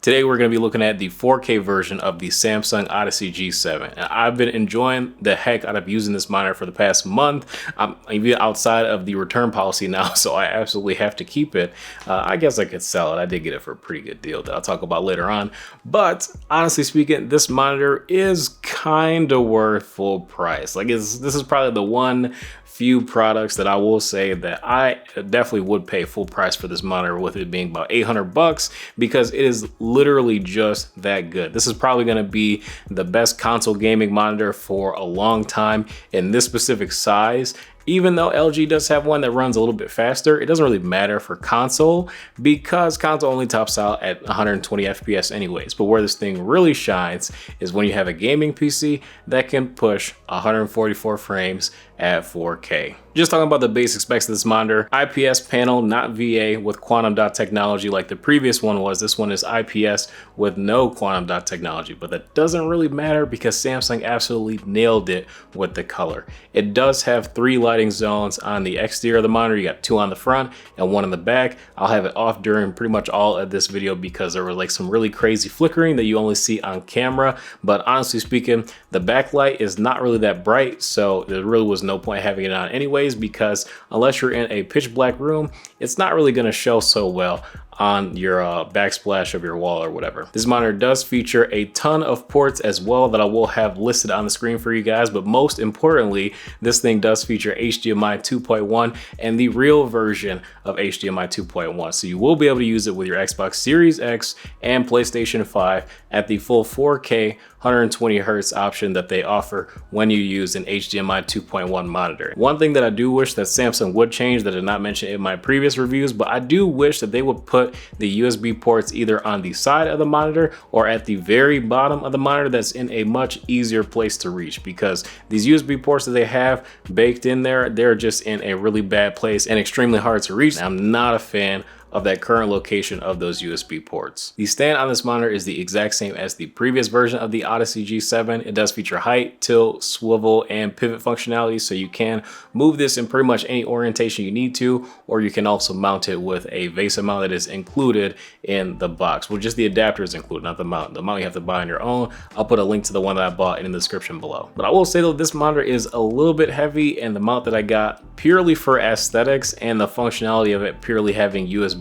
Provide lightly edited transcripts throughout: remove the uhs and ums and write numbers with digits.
Today we're going to be looking at the 4K version of the Samsung Odyssey G7. And I've been enjoying the heck out of using this monitor for the past month. I'm even outside of the return policy now, so I absolutely have to keep it. I guess I could sell it. I did get it for a pretty good deal that I'll talk about later on. But honestly speaking, this monitor is kind of worth full price. Like this is probably the one few products that I will say that I definitely would pay full price for this monitor, with it being about 800 bucks, because it is literally just that good. This is probably going to be the best console gaming monitor for a long time in this specific size. Even though LG does have one that runs a little bit faster, it doesn't really matter for console because console only tops out at 120 FPS anyways. But where this thing really shines is when you have a gaming PC that can push 144 frames at 4K. Just talking about the basic specs of this monitor: IPS panel, not VA, with quantum dot technology like the previous one was. This one is IPS with no quantum dot technology, but that doesn't really matter because Samsung absolutely nailed it with the color. It does have 3 lighting zones on the exterior of the monitor. You got 2 on the front and 1 in the back. I'll have it off during pretty much all of this video because there was like some really crazy flickering that you only see on camera. But honestly speaking, the backlight is not really that bright, so there really was no point having it on anyways, because unless you're in a pitch black room, it's not really going to show so well on your backsplash of your wall or whatever. This monitor does feature a ton of ports as well that I will have listed on the screen for you guys, but most importantly, this thing does feature HDMI 2.1 and the real version of HDMI 2.1. So you will be able to use it with your Xbox Series X and PlayStation 5 at the full 4K 120 Hz option that they offer when you use an HDMI 2.1 monitor. One thing that I do wish that Samsung would change that I did not mention in my previous reviews, but I do wish that they would put the USB ports either on the side of the monitor or at the very bottom of the monitor that's in a much easier place to reach, because these USB ports that they have baked in there, they're just in a really bad place and extremely hard to reach. I'm not a fan of that current location of those USB ports. The stand on this monitor is the exact same as the previous version of the Odyssey G7. It does feature height, tilt, swivel, and pivot functionality, so you can move this in pretty much any orientation you need to, or you can also mount it with a VESA mount that is included in the box. Well, just the adapter is included, not the mount. The mount you have to buy on your own. I'll put a link to the one that I bought in the description below. But I will say though, this monitor is a little bit heavy, and the mount that I got purely for aesthetics and the functionality of it purely having USBs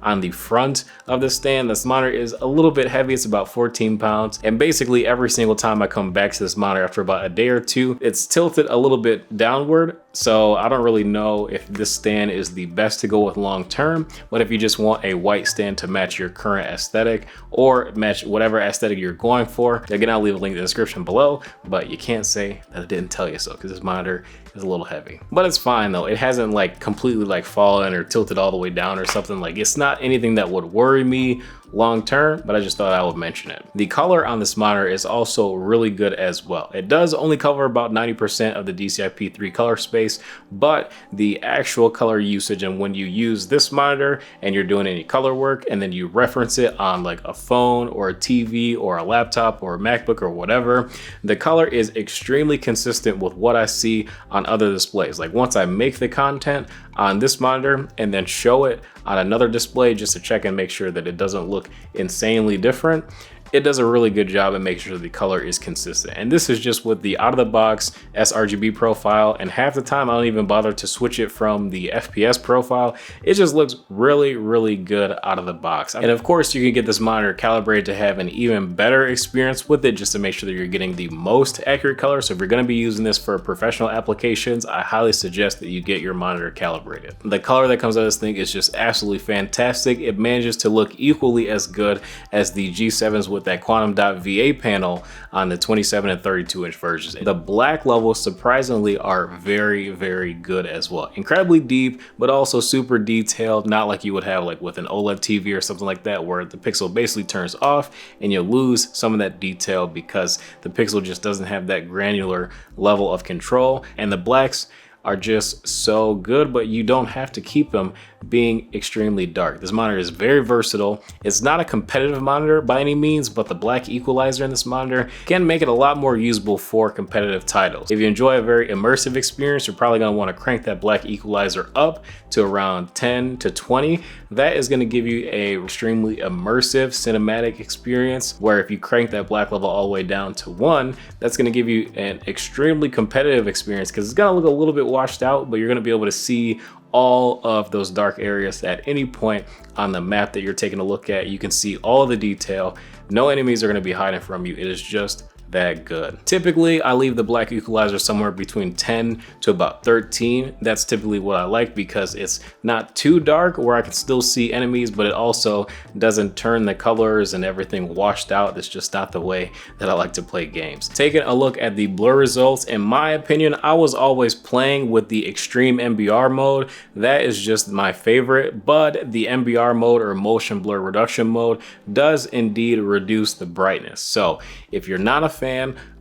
on the front of the stand, this monitor is a little bit heavy. It's about 14 pounds. And basically every single time I come back to this monitor after about a day or two, it's tilted a little bit downward. So I don't really know if this stand is the best to go with long term, but if you just want a white stand to match your current aesthetic or match whatever aesthetic you're going for, again, I'll leave a link in the description below, but you can't say that I didn't tell you so, because this monitor is a little heavy. But it's fine though. It hasn't like completely like fallen or tilted all the way down or something. Like, it's not anything that would worry me long term, but I just thought I would mention it. The color on this monitor is also really good as well. It does only cover about 90% of the DCI-P3 color space, but the actual color usage, and when you use this monitor and you're doing any color work and then you reference it on like a phone or a TV or a laptop or a MacBook or whatever, the color is extremely consistent with what I see on other displays. Like, once I make the content on this monitor and then show it on another display just to check and make sure that it doesn't look insanely different, it does a really good job at making sure the color is consistent. And this is just with the out-of-the-box sRGB profile, and half the time I don't even bother to switch it from the FPS profile. It just looks really, really good out of the box. And of course, you can get this monitor calibrated to have an even better experience with it, just to make sure that you're getting the most accurate color. So if you're gonna be using this for professional applications, I highly suggest that you get your monitor calibrated. The color that comes out of this thing is just absolutely fantastic. It manages to look equally as good as the G7s with that quantum dot VA panel on the 27 and 32 inch versions. The black levels surprisingly are very, very good as well. Incredibly deep, but also super detailed, not like you would have like with an OLED TV or something like that, where the pixel basically turns off and you lose some of that detail because the pixel just doesn't have that granular level of control. And the blacks are just so good, but you don't have to keep them being extremely dark. This monitor is very versatile. It's not a competitive monitor by any means, but the black equalizer in this monitor can make it a lot more usable for competitive titles. If you enjoy a very immersive experience, you're probably going to want to crank that black equalizer up to around 10 to 20. That is going to give you a extremely immersive cinematic experience, where if you crank that black level all the way down to 1, that's going to give you an extremely competitive experience, because it's going to look a little bit washed out, but you're going to be able to see all of those dark areas at any point on the map that you're taking a look at. You can see all the detail. No enemies are going to be hiding from you. It is just that good. Typically, I leave the black equalizer somewhere between 10 to about 13. That's typically what I like, because it's not too dark where I can still see enemies, but it also doesn't turn the colors and everything washed out. That's just not the way that I like to play games. Taking a look at the blur results, in my opinion, I was always playing with the extreme MBR mode. That is just my favorite, but the MBR mode, or motion blur reduction mode, does indeed reduce the brightness. So if you're not a fan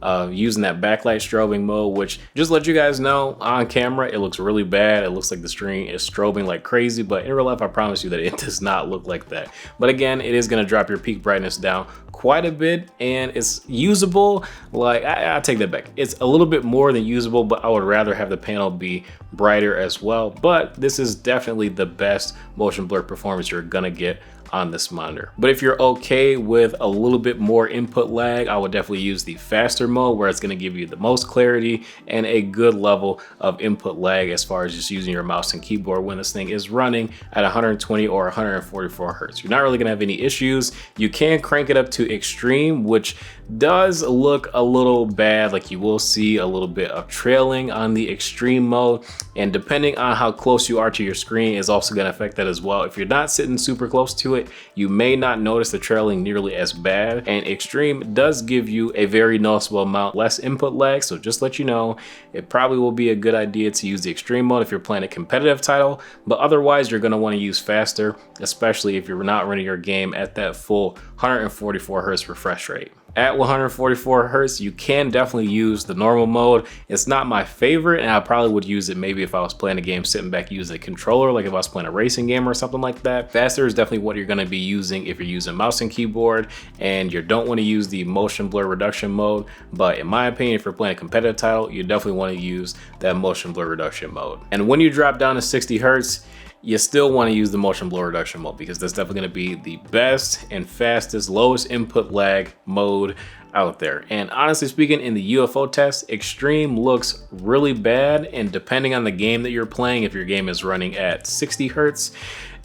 of using that backlight strobing mode, which, just let you guys know, on camera it looks really bad. It looks like the screen is strobing like crazy, but in real life I promise you that it does not look like that. But again, it is going to drop your peak brightness down quite a bit, and it's usable. Like, I take that back, it's a little bit more than usable, but I would rather have the panel be brighter as well. But this is definitely the best motion blur performance you're gonna get on this monitor. But if you're okay with a little bit more input lag, I would definitely use the faster mode, where it's going to give you the most clarity and a good level of input lag as far as just using your mouse and keyboard when this thing is running at 120 or 144 hertz. You're not really going to have any issues. You can crank it up to extreme, which does look a little bad. Like, you will see a little bit of trailing on the extreme mode, and depending on how close you are to your screen is also going to affect that as well. If you're not sitting super close to it, you may not notice the trailing nearly as bad, and extreme does give you a very noticeable amount less input lag. So just let you know, it probably will be a good idea to use the extreme mode if you're playing a competitive title, but otherwise you're going to want to use faster, especially if you're not running your game at that full 144 hertz refresh rate. At 144 hertz, you can definitely use the normal mode. It's not my favorite, and I probably would use it maybe if I was playing a game sitting back using a controller, like if I was playing a racing game or something like that. Faster is definitely what you're going to be using if you're using mouse and keyboard and you don't want to use the motion blur reduction mode. But in my opinion, if you're playing a competitive title, you definitely want to use that motion blur reduction mode. And when you drop down to 60 hertz, you still want to use the motion blur reduction mode, because that's definitely going to be the best and fastest, lowest input lag mode out there. And honestly speaking, in the UFO test, extreme looks really bad, and depending on the game that you're playing, if your game is running at 60 hertz,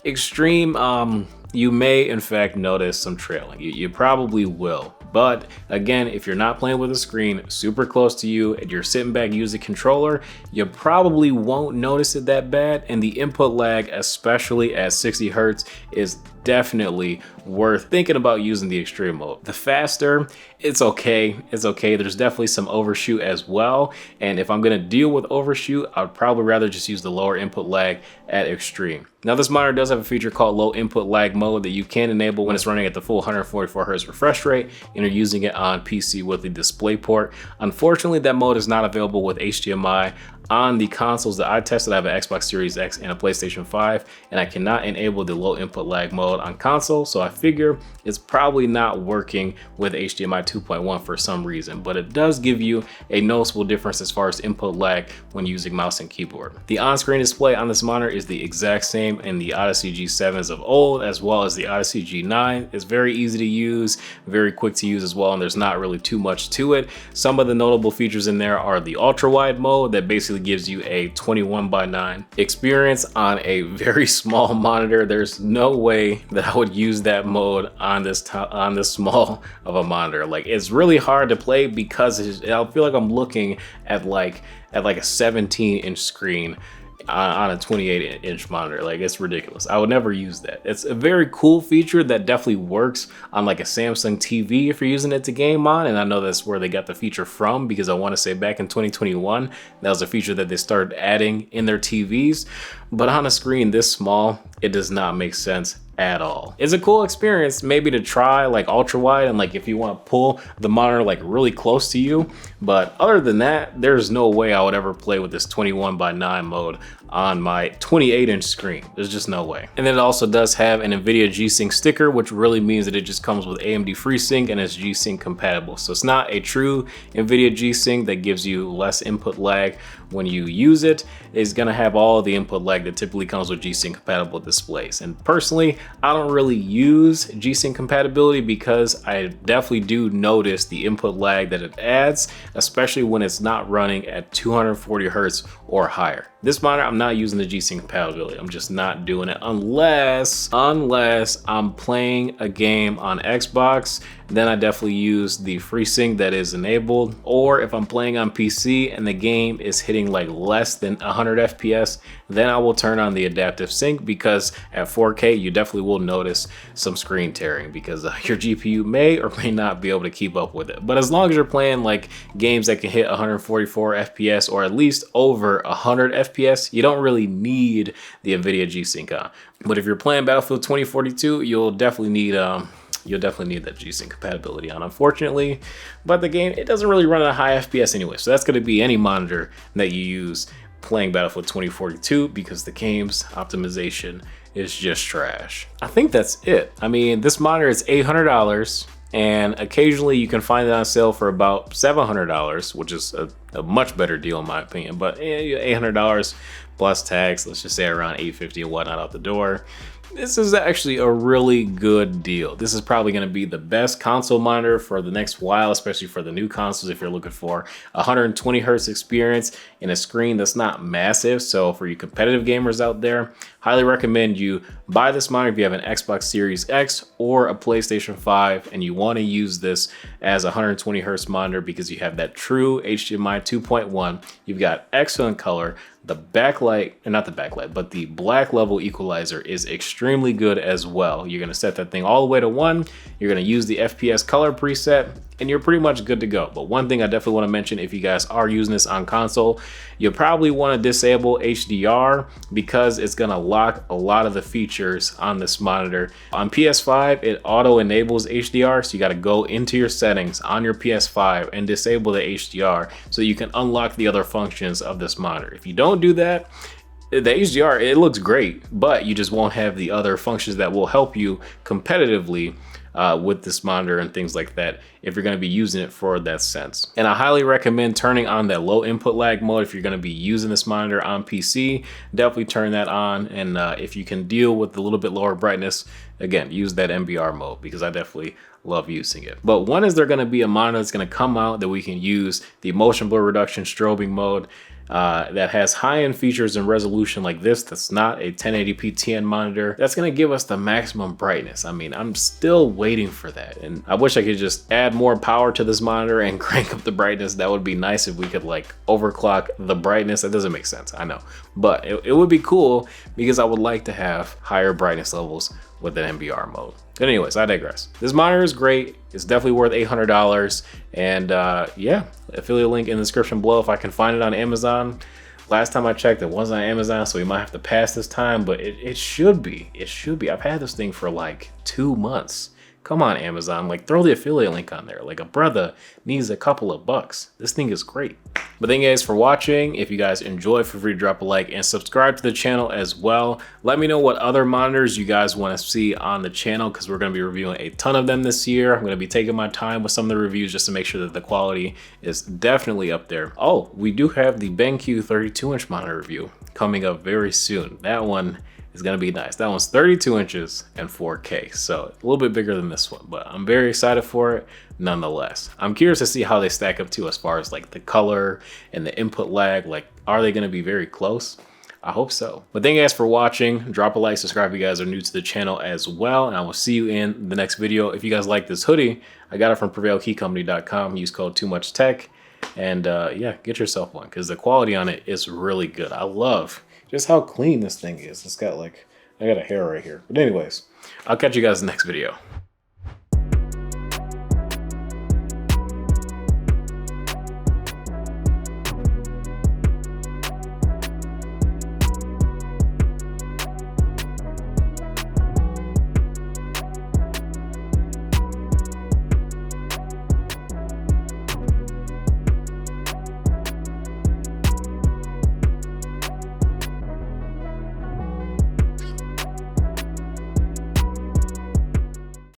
extreme, you may in fact notice some trailing. You probably will. But again, if you're not playing with a screen super close to you and you're sitting back using a controller, you probably won't notice it that bad. And the input lag, especially at 60 hertz, is definitely worth thinking about using the extreme mode. The faster, it's okay. It's okay. There's definitely some overshoot as well. And if I'm going to deal with overshoot, I'd probably rather just use the lower input lag at extreme. Now, this monitor does have a feature called low input lag mode that you can enable when it's running at the full 144 hertz refresh rate and you're using it on PC with the DisplayPort. Unfortunately, that mode is not available with HDMI on the consoles that I tested. I have an Xbox Series X and a PlayStation 5, and I cannot enable the low input lag mode on console, so I figure it's probably not working with HDMI 2.1 for some reason, but it does give you a noticeable difference as far as input lag when using mouse and keyboard. The on-screen display on this monitor is the exact same in the Odyssey G7s of old, as well as the Odyssey G9. It's very easy to use, very quick to use as well, and there's not really too much to it. Some of the notable features in there are the ultra wide mode that basically gives you a 21:9 experience on a very small monitor. There's no way that I would use that mode on this small of a monitor. Like, it's really hard to play because I feel like I'm looking at like a 17-inch screen on a 28-inch monitor. Like, it's ridiculous. I would never use that. It's a very cool feature that definitely works on like a Samsung TV if you're using it to game on, and I know that's where they got the feature from, because I want to say back in 2021 that was a feature that they started adding in their TVs. But on a screen this small, it does not make sense at all. It's a cool experience maybe to try like ultra wide and like if you want to pull the monitor like really close to you, but other than that, there's no way I would ever play with this 21:9 mode on my 28-inch screen. There's just no way. And then it also does have an NVIDIA G-Sync sticker, which really means that it just comes with AMD FreeSync and it's G-Sync compatible. So it's not a true NVIDIA G-Sync that gives you less input lag when you use it. It's gonna have all the input lag that typically comes with G-Sync compatible displays. And personally, I don't really use G-Sync compatibility because I definitely do notice the input lag that it adds, especially when it's not running at 240 Hertz or higher. This monitor, I'm not using the G-Sync compatibility. I'm just not doing it unless I'm playing a game on Xbox. Then I definitely use the FreeSync that is enabled. Or if I'm playing on PC and the game is hitting like less than 100 FPS, then I will turn on the adaptive sync, because at 4K, you definitely will notice some screen tearing because your GPU may or may not be able to keep up with it. But as long as you're playing like games that can hit 144 FPS or at least over 100 FPS, you don't really need the NVIDIA G-Sync on. But if you're playing Battlefield 2042, you'll definitely need that G-Sync compatibility on, unfortunately. But the game, it doesn't really run at a high FPS anyway, so that's going to be any monitor that you use playing Battlefield 2042, because the game's optimization is just trash. I think that's it. I mean, this monitor is $800, and occasionally you can find it on sale for about $700, which is a much better deal in my opinion. But $800 plus tax, let's just say around $850 and whatnot out the door. This is actually a really good deal. This is probably going to be the best console monitor for the next while, especially for the new consoles if you're looking for 120 Hertz experience in a screen that's not massive. So for you competitive gamers out there, highly recommend you buy this monitor if you have an Xbox Series X or a PlayStation 5 and you want to use this as a 120 Hertz monitor, because you have that true HDMI 2.1. You've got excellent color. The backlight, or not the backlight, but the black level equalizer is extremely good as well. You're gonna set that thing all the way to 1. You're gonna use the FPS color preset, and you're pretty much good to go. But one thing I definitely want to mention, if you guys are using this on console, you'll probably want to disable HDR, because it's going to lock a lot of the features on this monitor. On PS5, it auto enables HDR, so you got to go into your settings on your PS5 and disable the HDR so you can unlock the other functions of this monitor. If you don't do that, the HDR, it looks great, but you just won't have the other functions that will help you competitively with this monitor and things like that if you're going to be using it for that sense. And I highly recommend turning on that low input lag mode if you're going to be using this monitor on PC. Definitely turn that on, and if you can deal with a little bit lower brightness, again, use that NBR mode, because I definitely love using it. But when is there going to be a monitor that's going to come out that we can use the motion blur reduction strobing mode that has high-end features and resolution like this, that's not a 1080p TN monitor, that's going to give us the maximum brightness? I mean, I'm still waiting for that, and I wish I could just add more power to this monitor and crank up the brightness. That would be nice if we could like overclock the brightness. That doesn't make sense, I know, but it would be cool, because I would like to have higher brightness levels with an NBR mode. But anyways, I digress. This monitor is great. It's definitely worth $800. And yeah, affiliate link in the description below if I can find it on Amazon. Last time I checked, it wasn't on Amazon, so we might have to pass this time, but it should be. It should be. I've had this thing for like 2 months. Come on, Amazon, like throw the affiliate link on there. Like a brother needs a couple of bucks. This thing is great. But thank you guys for watching. If you guys enjoy, feel free to drop a like and subscribe to the channel as well. Let me know what other monitors you guys want to see on the channel, because we're going to be reviewing a ton of them this year. I'm going to be taking my time with some of the reviews just to make sure that the quality is definitely up there. Oh, we do have the BenQ 32-inch monitor review coming up very soon. That one is gonna be nice. That one's 32 inches and 4K, so a little bit bigger than this one, but I'm very excited for it nonetheless. I'm curious to see how they stack up too, as far as like the color and the input lag. Like, are they gonna be very close? I hope so. But thank you guys for watching. Drop a like, subscribe if you guys are new to the channel as well, and I will see you in the next video. If you guys like this hoodie, I got it from prevailkeycompany.com. Use code TooMuchTech, and yeah, get yourself one, because the quality on it is really good. I love just how clean this thing is. It's got like, I got a hair right here. But anyways, I'll catch you guys in the next video.